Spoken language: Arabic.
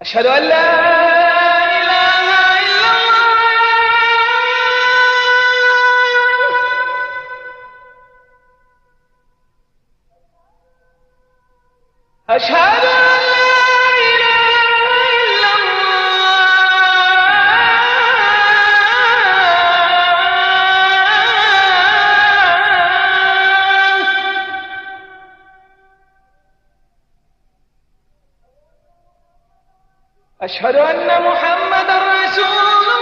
أشهد أن لا إله إلا الله. أشهد أن لا إله إلا الله. أشهد أن محمدًا رسول الله.